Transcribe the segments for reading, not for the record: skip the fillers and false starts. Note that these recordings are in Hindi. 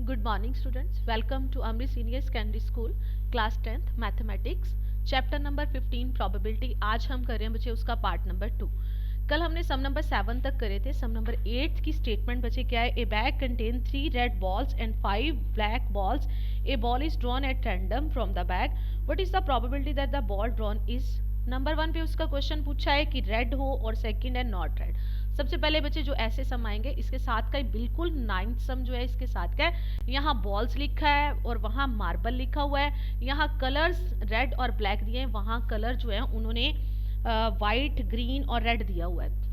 Good morning students. Welcome to Amri Senior Secondary School Class 10th Mathematics Chapter number 15 Probability। आज हम कर रहे हैं बच्चे उसका पार्ट नंबर 2। कल हमने सम नंबर 7 तक करे थे। सम नंबर 8 की स्टेटमेंट बच्चे क्या है? ए bag contain 3 red balls and 5 black balls. A ball is drawn at random from the bag. What is the probability that the ball drawn is? Number 1 पे उसका क्वेश्चन पूछा है कि रेड हो और सेकंड है नॉट रेड। सबसे पहले बच्चे जो ऐसे सम आएंगे इसके साथ का बिल्कुल 9th सम जो है इसके साथ का है। यहाँ बॉल्स लिखा है और वहाँ मार्बल लिखा हुआ है। यहाँ कलर्स रेड और ब्लैक दिए हैं, वहाँ कलर जो है उन्होंने वाइट ग्रीन और रेड दिया हुआ है।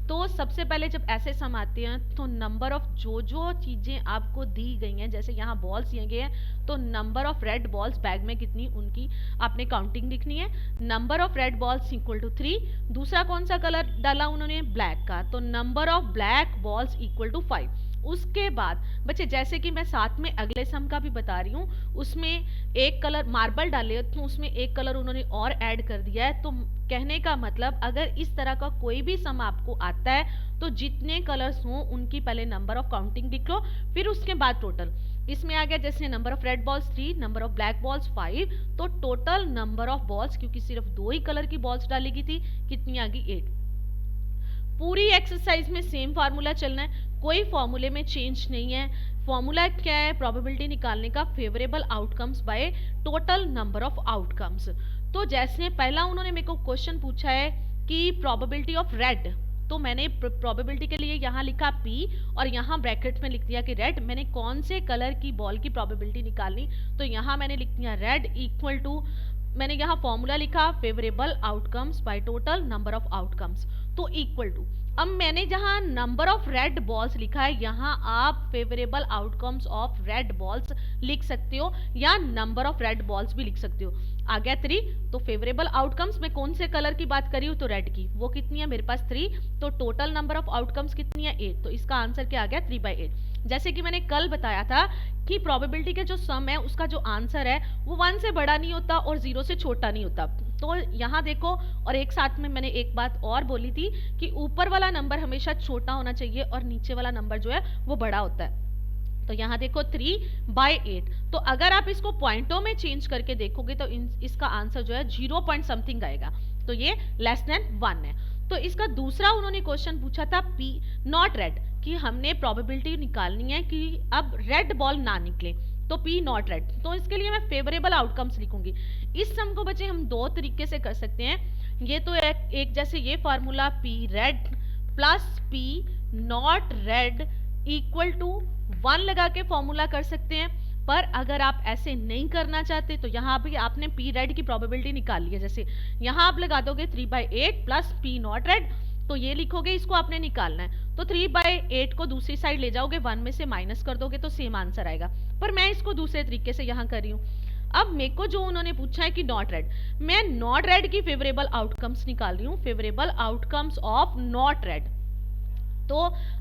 तो सबसे पहले जब ऐसे सम आते हैं तो नंबर ऑफ जो चीज़ें आपको दी गई हैं, जैसे यहाँ बॉल्स दिए गए हैं तो number of red balls bag में कितनी उनकी आपने काउंटिंग लिखनी है। Number of red balls equal to 3। दूसरा कौन सा कलर डाला उन्होंने? ब्लैक का, तो number of black balls equal to 5। उसके बाद बच्चे जैसे कि मैं साथ में अगले सम का भी बता रही हूँ, उसमें एक कलर मार्बल डाले तो उसमें एक कलर उन्होंने और ऐड कर दिया है। तो कहने का मतलब अगर इस तरह का कोई भी सम आपको आता है तो जितने कलर्स हों उनकी पहले नंबर ऑफ काउंटिंग लिख लो, फिर उसके बाद टोटल। इसमें आ गया जैसे number of red balls 3, number of black balls 5, तो टोटल नंबर ऑफ बॉल्स, क्योंकि सिर्फ 2 ही कलर की बॉल्स डाली गई थी, कितनी आ गई? 8। पूरी एक्सरसाइज में सेम फार्मूला चलना है, कोई फॉर्मूले में चेंज नहीं है। फॉर्मूला क्या है? प्रोबेबिलिटी निकालने का favourable outcomes by total number of outcomes. तो जैसे पहला उन्होंने मेरे को क्वेश्चन पूछा है कि प्रोबेबिलिटी ऑफ रेड, तो मैंने प्रोबेबिलिटी के लिए यहाँ लिखा P और यहाँ ब्रैकेट में लिख दिया कि रेड। मैंने कौन से कलर की बॉल की प्रोबेबिलिटी निकालनी, तो यहाँ मैंने लिख दिया रेड इक्वल टू, मैंने यहाँ फॉर्मूला लिखा favourable outcomes by total number of outcomes, तो इक्वल टू। अब मैंने जहाँ नंबर ऑफ रेड बॉल्स लिखा है यहाँ आप favourable outcomes of red balls लिख सकते हो या नंबर ऑफ रेड बॉल्स भी लिख सकते हो। आ गया 3। तो फेवरेबल आउटकम्स में कौन से कलर की बात करी हूँ? तो रेड की, वो कितनी है मेरे पास? 3। तो टोटल नंबर ऑफ आउटकम्स कितनी है? 8। तो इसका आंसर क्या आ गया? 3/8। जैसे कि मैंने कल बताया था कि प्रोबेबिलिटी के जो सम है उसका जो आंसर है वो 1 से बड़ा नहीं होता और 0 से छोटा नहीं होता। तो यहाँ देखो, और एक साथ में मैंने एक बात और बोली थी कि ऊपर वाला नंबर हमेशा छोटा होना चाहिए और नीचे वाला नंबर जो है वो बड़ा होता है। तो यहाँ देखो 3/8। तो अगर आप इसको पॉइंटों में चेंज करके देखोगे तो इसका आंसर जो है 0 पॉइंट समथिंग आएगा, तो ये लेस देन 1 है। तो इसका दूसरा उन्होंने क्वेश्चन पूछा था P नॉट रेड, कि हमने प्रोबेबिलिटी निकालनी है कि अब रेड बॉल ना निकले, तो P नॉट रेड। तो इसके लिए मैं फेवरेबल आउटकम्स लिखूंगी। इस सम को बच्चे हम 2 तरीके से कर सकते हैं। ये तो एक जैसे ये formula P red plus P not red equal to 1 लगा के फॉर्मूला कर सकते हैं। पर अगर आप ऐसे नहीं करना चाहते तो यहाँ भी आपने P रेड की प्रोबेबिलिटी निकाल ली है। जैसे यहाँ आप लगा दोगे 3/8 प्लस P नॉट रेड, तो ये लिखोगे, इसको आपने निकालना है। तो 3/8 को दूसरी साइड ले जाओगे, 1 में से माइनस कर दोगे तो सेम आंसर आएगा। पर मैं इसको दूसरे तरीके से यहाँ कर रही हूँ। अब मेरे को जो उन्होंने पूछा है कि नॉट रेड, मैं नॉट रेड की फेवरेबल आउटकम्स निकाल रही हूँ, favourable outcomes of not red. तो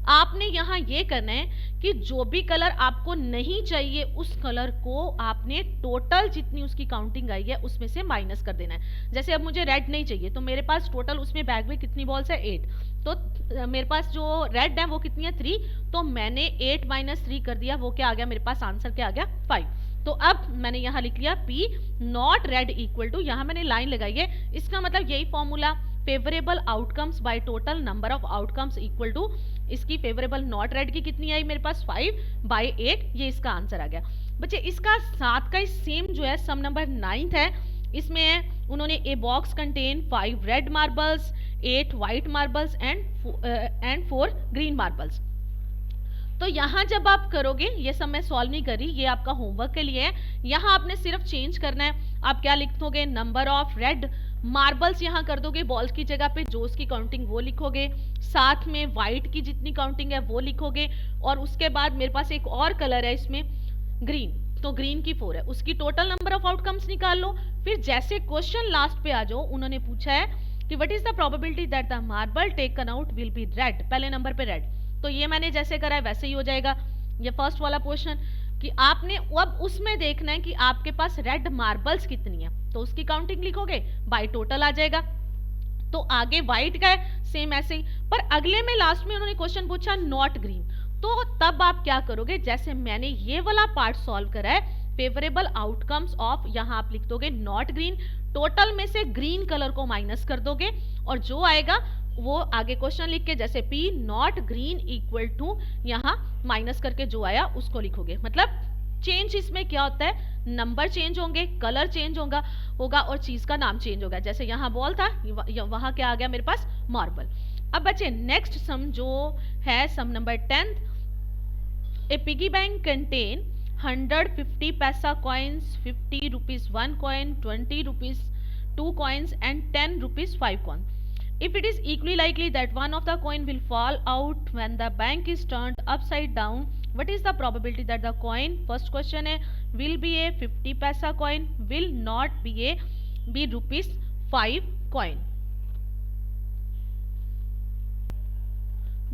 आपने यहाँ ये करना है कि जो भी कलर आपको नहीं चाहिए उस कलर को आपने टोटल जितनी उसकी काउंटिंग आई है उसमें से माइनस कर देना है। जैसे अब मुझे रेड नहीं चाहिए तो मेरे पास टोटल उसमें बैग में कितनी बॉल्स है? 8। तो मेरे पास जो रेड है वो कितनी है? 3। तो मैंने 8 - 3 कर दिया, वो क्या आ गया मेरे पास? आंसर क्या आ गया? 5। तो अब मैंने यहाँ लिख लिया P not red equal to, यहाँ मैंने लाइन लगाई है, इसका मतलब यही formula favourable outcomes by total number of outcomes equal to, इसकी फेवरेबल नॉट रेड की कितनी आई मेरे पास? 5/8। ये इसका आंसर आ गया। बच्चे इसका साथ का सेम जो है सम नंबर 9th है। इसमें है उन्होंने a box contain 5 red marbles, 8 white marbles and 4 green marbles. तो यहाँ जब आप करोगे, ये सब मैं सॉल्व नहीं कर रही, ये आपका होमवर्क के लिए है। यहाँ आपने सिर्फ चेंज करना है। आप क्या लिख दोगे? नंबर ऑफ रेड मार्बल्स यहाँ कर दोगे बॉल्स की जगह पे, जो उसकी काउंटिंग वो लिखोगे, साथ में वाइट की जितनी काउंटिंग है वो लिखोगे, और उसके बाद मेरे पास एक और कलर है इसमें ग्रीन, तो ग्रीन की 4 है, उसकी टोटल नंबर ऑफ आउटकम्स निकाल लो। फिर जैसे क्वेश्चन लास्ट पे आ जाओ, उन्होंने पूछा है कि what is the probability that the marble taken out will be red, पहले नंबर पे रेड, तो ये मैंने जैसे करा है वैसे ही हो जाएगा। ये फर्स्ट वाला क्वेश्चन कि आपने अब उसमें देखना है कि आपके पास रेड मार्बल्स कितनी है, तो उसकी काउंटिंग लिखोगे, बाय टोटल आ जाएगा। तो आगे व्हाइट का है सेम ऐसे ही, पर अगले में लास्ट में उन्होंने क्वेश्चन पूछा नॉट ग्रीन, तो तब आप क्या करोगे, जैसे मैंने ये वाला पार्ट सॉल्व करा है, फेवरेबल आउटकम्स ऑफ, यहाँ आप लिख दोगे नॉट ग्रीन, टोटल में से ग्रीन कलर को माइनस कर दोगे और जो आएगा वो आगे क्वेश्चन लिख के जैसे P not green equal to यहाँ माइनस करके जो आया उसको लिखोगे। मतलब चेंज इसमें क्या होता है, नंबर चेंज होंगे, कलर चेंज होगा और चीज का नाम चेंज होगा। जैसे यहाँ बॉल था, वहां क्या आ गया मेरे पास, मार्बल। अब बच्चे नेक्स्ट सम जो है सम नंबर 10, ए पिगी बैंक कंटेन 150 पैसा coins, 50 rupees 1 coin, 20 rupees 2 coins and 10 rupees 5 coins. If it is equally likely that one of the coin will fall out when the bank is turned upside down, what is the probability that the coin, first question है, will be a 50 पैसा coin, will not be rupees 5 coin.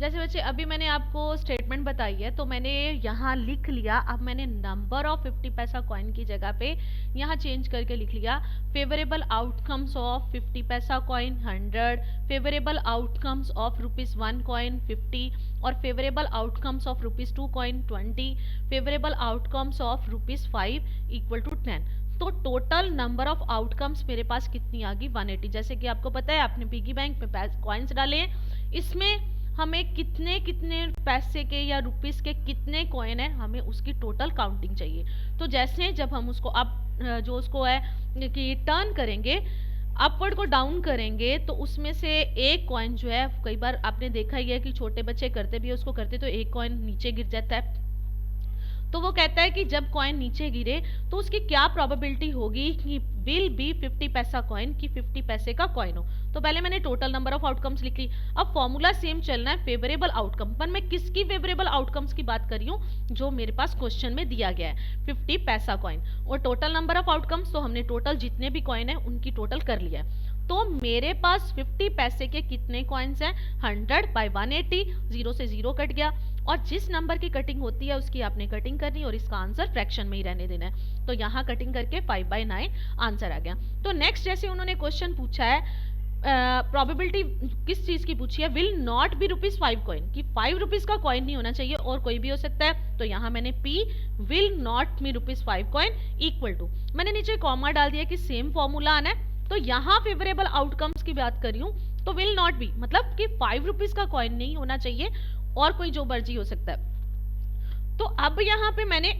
जैसे बच्चे अभी मैंने आपको स्टेटमेंट बताई है तो मैंने यहाँ लिख लिया, अब मैंने नंबर ऑफ 50 पैसा कॉइन की जगह पे यहाँ चेंज करके लिख लिया फेवरेबल आउटकम्स ऑफ 50 पैसा coin 100, favourable outcomes of ₹1 coin 50 और favourable outcomes of ₹2 coin 20, favourable outcomes of ₹5 equal to 10। तो टोटल नंबर ऑफ आउटकम्स मेरे पास कितनी आ गई 180। जैसे कि आपको पता है आपने पिगी बैंक में कॉइन्स डाले हैं, इसमें हमें कितने कितने पैसे के या रुपीस के कितने कॉइन है हमें उसकी टोटल काउंटिंग चाहिए। तो जैसे जब हम उसको अब जो उसको है कि टर्न करेंगे अपवर्ड को डाउन करेंगे तो उसमें से एक कॉइन जो है, कई बार आपने देखा ही है कि छोटे बच्चे करते भी है, उसको करते तो एक कॉइन नीचे गिर जाता है। तो वो कहता है कि जब कॉइन नीचे गिरे तो उसकी क्या प्रोबेबिलिटी होगी कि विल बी 50 पैसा कॉइन, कि 50 पैसे का कॉइन हो। तो पहले मैंने टोटल नंबर ऑफ आउटकम्स लिख ली। अब फॉर्मूला सेम चलना है फेवरेबल आउटकम पर। मैं किसकी फेवरेबल आउटकम्स की बात कर रही हूँ, जो मेरे पास क्वेश्चन में दिया गया है 50 पैसा कॉइन, और टोटल नंबर ऑफ आउटकम्स तो हमने टोटल जितने भी कॉइन है उनकी टोटल कर लिया है। तो मेरे पास 50 पैसे के कितने कॉइन्स हैं, 100 बाई 180, 0 से 0 कट गया, और जिस नंबर की कटिंग होती है उसकी आपने कटिंग करनी और इसका आंसर फ्रैक्शन में ही रहने देना है। तो यहाँ कटिंग करके 5/9 आंसर आ गया। तो नेक्स्ट जैसे उन्होंने क्वेश्चन पूछा है प्रोबेबिलिटी किस चीज की पूछी है, विल नॉट बी ₹5 कॉइन, कि 5 रुपीज का कॉइन नहीं होना चाहिए और कोई भी हो सकता है। तो यहाँ मैंने P will not be ₹5 coin equal to, मैंने नीचे कॉमा डाल दिया कि सेम फॉर्मूला आना है। तो यहाँ फेवरेबल आउटकम्स की बात कर रही हूँ तो विल नॉट बी मतलब कि 5 रुपीज का कॉइन नहीं होना चाहिए और कोई जो मर्जी हो सकता है। तो अब यहाँ पे मैंने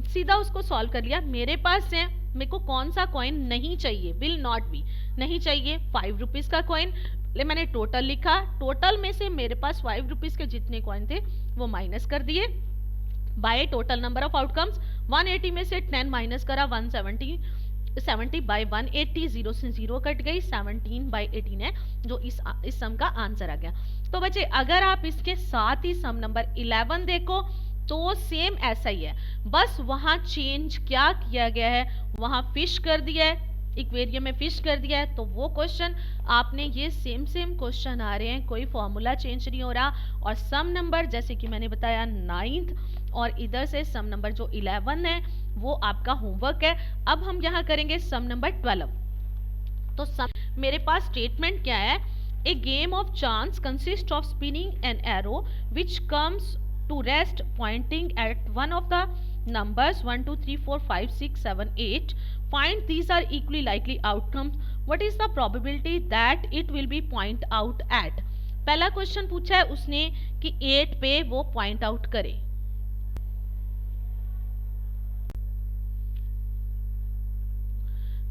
सीधा उसको सॉल्व कर लिया। मेरे पास है, मेरे को कौन सा कॉइन नहीं चाहिए, विल नॉट बी नहीं चाहिए 5 रुपीज का कॉइन। मैंने टोटल लिखा, टोटल में से मेरे पास 5 रुपीज के जितने कॉइन थे वो माइनस कर दिए bye total number of outcomes. 180 में से 10 माइनस करा 170 बाई 180, 0 से 0 कट गई, 17/18 है जो इस सम का आंसर आ गया। तो बच्चे अगर आप इसके साथ ही सम नंबर 11 देखो तो सेम ऐसा ही है, बस वहां चेंज क्या किया गया है, वहां फिश कर दिया है, इक्वेरियम में फिश कर दिया है। तो वो क्वेश्चन आपने ये सेम क्वेश्चन आ रहे हैं, कोई फॉर्मूला चेंज नहीं हो रहा। और सम नंबर जैसे कि मैंने बताया 9th और इधर से सम नंबर जो 11 है वो आपका होमवर्क है। अब हम यहाँ करेंगे सम नंबर 12। तो मेरे पास स्टेटमेंट क्या है, a game of chance consist of spinning an arrow which comes to rest pointing at one of the numbers 1 2 3 4 5 6 7 8, find these are equally likely outcomes, what is the probability that it will be point out at। पहला क्वेश्चन पूछा है उसने कि 8 पे वो पॉइंट आउट करे।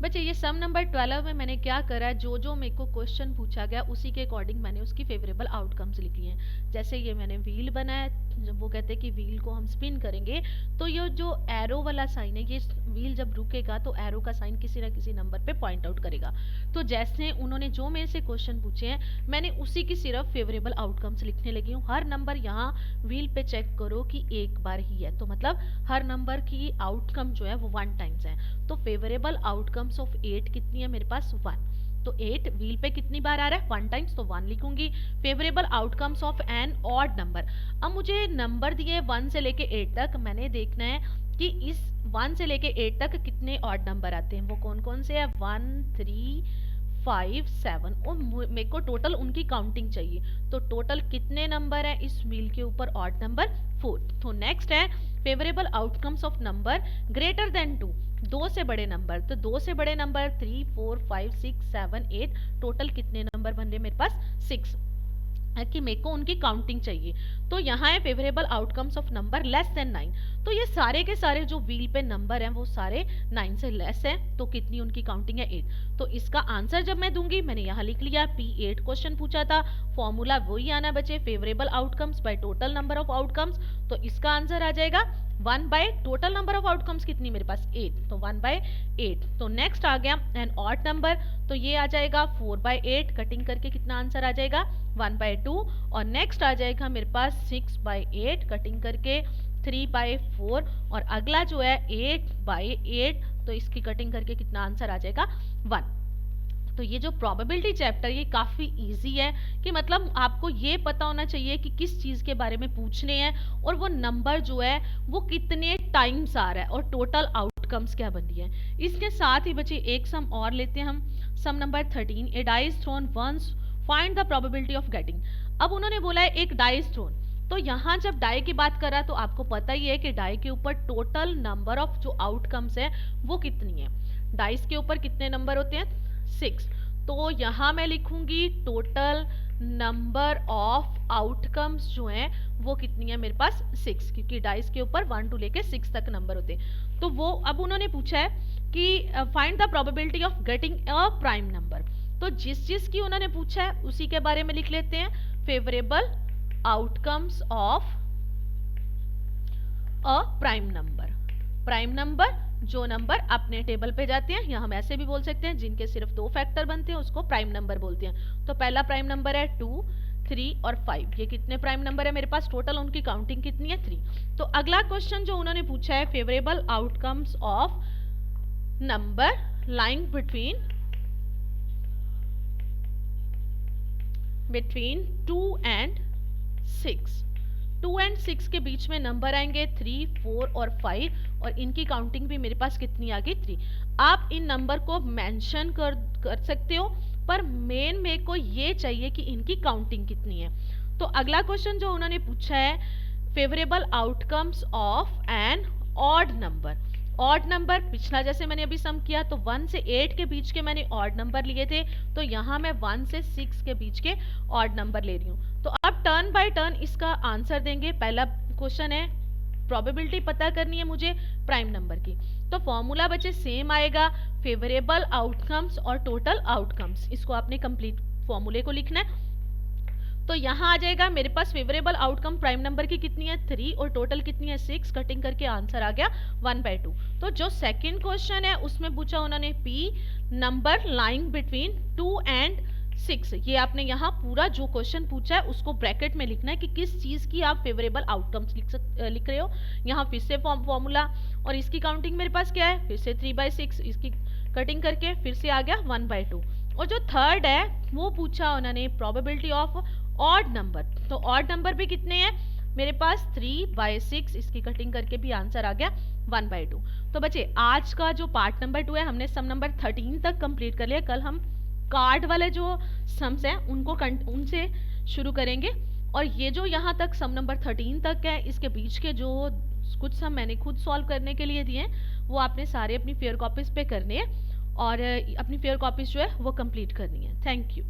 बच्चे ये सम नंबर 12 में मैंने क्या करा, जो मेरे को क्वेश्चन पूछा गया उसी के अकॉर्डिंग मैंने उसकी फेवरेबल आउटकम्स लिखी हैं। जैसे ये मैंने व्हील बनाया, जब वो कहते हैं कि व्हील को हम स्पिन करेंगे तो ये जो एरो वाला साइन है, ये व्हील जब रुकेगा तो एरो का साइन किसी ना किसी नंबर पे पॉइंट आउट करेगा। तो जैसे उन्होंने जो मेरे से क्वेश्चन पूछे हैं मैंने उसी की सिर्फ फेवरेबल आउटकम्स लिखने लगी हूँ। हर नंबर यहाँ व्हील पे चेक करो कि एक बार ही है, तो मतलब हर नंबर की आउटकम जो है वो 1 टाइम्स है। तो फेवरेबल आउटकम्स ऑफ 8 कितनी है मेरे पास 1, तो 8 व्हील पे कितनी बार आ रहा है 1 टाइम्स, तो 1 लिखूंगी। Favourable outcomes of an odd number, अब मुझे नंबर दिए 1 से लेके 8 तक, मैंने देखना है कि इस 1 से लेके 8 तक कितने ऑड नंबर आते हैं, वो कौन कौन से है 1 3 5 7 और मेरे को टोटल उनकी काउंटिंग चाहिए। तो टोटल कितने नंबर है इस व्हील के ऊपर? Odd number 4। तो नेक्स्ट है favourable outcomes of number greater than 2, 2 से बड़े नंबर। तो 2 से बड़े नंबर 3 4 5 6 7 8, टोटल कितने नंबर बन रहे मेरे पास? 6 कि मेरे को उनकी काउंटिंग चाहिए। तो यहाँ है favourable outcomes of number less than 9। तो ये सारे के सारे जो व्हील पे नंबर हैं वो सारे 9 से लेस हैं। तो कितनी उनकी काउंटिंग है? 8। तो इसका आंसर जब मैं दूंगी, मैंने यहाँ लिख लिया P8 क्वेश्चन पूछा था, फॉर्मूला वही आना बचे, favourable outcomes by total number of outcomes. तो इसका आंसर आ जाएगा 1 bye total number of outcomes कितनी मेरे पास? 8। तो 1 बाय 8। तो नेक्स्ट आ गया एन ऑड नंबर, तो ये आ जाएगा 4 बाय 8, कटिंग करके कितना आंसर आ जाएगा? 1 बाय 2। और नेक्स्ट आ जाएगा मेरे पास 6 बाय 8, कटिंग करके 3 बाय 4। और अगला जो है 8 बाय 8, तो इसकी कटिंग करके कितना आंसर आ जाएगा? 1। तो ये जो प्रोबेबिलिटी चैप्टर ये काफ़ी इजी है कि मतलब आपको ये पता होना चाहिए कि किस चीज़ के बारे में पूछने हैं और वो नंबर जो है वो कितने टाइम्स आ रहा है और टोटल आउटकम्स क्या बन रही है। इसके साथ ही बच्चे एक सम और लेते हैं हम, some number 13। A die is thrown once, find the probability of getting. अब उन्होंने बोला है एक डाई इज थ्रोन, तो यहाँ जब डाई की बात कर रहा है तो आपको पता ही है कि डाई के ऊपर टोटल नंबर ऑफ जो आउटकम्स है वो कितनी है। डाइस के ऊपर कितने नंबर होते हैं? 6। तो यहाँ मैं लिखूंगी टोटल नंबर ऑफ आउटकम्स जो हैं वो कितनी है मेरे पास? 6, क्योंकि डाइस के ऊपर 1 to लेके 6 तक नंबर होते हैं। तो वो अब उन्होंने पूछा है कि find the probability of getting a prime number. तो जिस चीज की उन्होंने पूछा है उसी के बारे में लिख लेते हैं, favourable outcomes of a prime number. Prime number जो नंबर अपने टेबल पे जाते हैं, या हम ऐसे भी बोल सकते हैं जिनके सिर्फ 2 फैक्टर बनते हैं उसको प्राइम नंबर बोलते हैं। तो पहला प्राइम नंबर है 2 3 और 5। ये कितने प्राइम नंबर है मेरे पास? टोटल उनकी काउंटिंग कितनी है? 3। तो अगला क्वेश्चन जो उन्होंने पूछा है, favourable outcomes of number lying between 2 and 6। 2 and 6 के बीच में नंबर आएंगे 3 4 और 5, और इनकी काउंटिंग भी मेरे पास कितनी आ गई? 3। आप इन नंबर को मेंशन कर सकते हो, पर मेन मेरे को ये चाहिए कि इनकी काउंटिंग कितनी है। तो अगला क्वेश्चन जो उन्होंने पूछा है, favourable outcomes of an odd number. Odd number पिछला जैसे मैंने अभी सम किया तो 1 से 8 के बीच के मैंने ऑड नंबर लिए थे, तो यहाँ मैं 1 से 6 के बीच के ऑड नंबर ले रही हूँ। तो अब टर्न बाय टर्न इसका आंसर देंगे। पहला क्वेश्चन है प्रोबेबिलिटी पता करनी है मुझे प्राइम नंबर की, तो फॉर्मूला बच्चे सेम आएगा, फेवरेबल आउटकम्स और टोटल आउटकम्स। इसको आपने कंप्लीट फॉर्मूले को लिखना है। तो यहाँ आ जाएगा मेरे पास फेवरेबल आउटकम प्राइम नंबर की कितनी है? 3, और टोटल कितनी है? 6। कटिंग करके आंसर आ गया 1 बाय 2। तो जो सेकंड क्वेश्चन है उसमें पूछा उन्होंने P number lying between 2 and 6। ये आपने यहाँ पूरा जो क्वेश्चन पूछा है उसको ब्रैकेट में लिखना है कि किस चीज की आप फेवरेबल आउटकम्स लिख रहे हो। यहाँ फिर से फॉर्मूला, और इसकी काउंटिंग मेरे पास क्या है? फिर से 3 बाय 6, इसकी कटिंग करके फिर से आ गया 1 बाय 2। और जो थर्ड है वो पूछा उन्होंने प्रोबेबिलिटी ऑफ ऑड नंबर। तो ऑड नंबर भी कितने हैं मेरे पास? 3 बाय 6, इसकी कटिंग करके भी आंसर आ गया 1 बाय 2। तो बच्चे आज का जो पार्ट नंबर 2 है हमने सम नंबर 13 तक कंप्लीट कर लिया। कल हम कार्ड वाले जो सम्स हैं उनसे शुरू करेंगे, और ये जो यहाँ तक सम नंबर 13 तक है इसके बीच के जो कुछ सम मैंने खुद सॉल्व करने के लिए दिए हैं वो आपने सारे अपनी फेयर कॉपीज पे करने हैं, और अपनी फेयर कॉपीज जो है वो कंप्लीट करनी है। Thank you.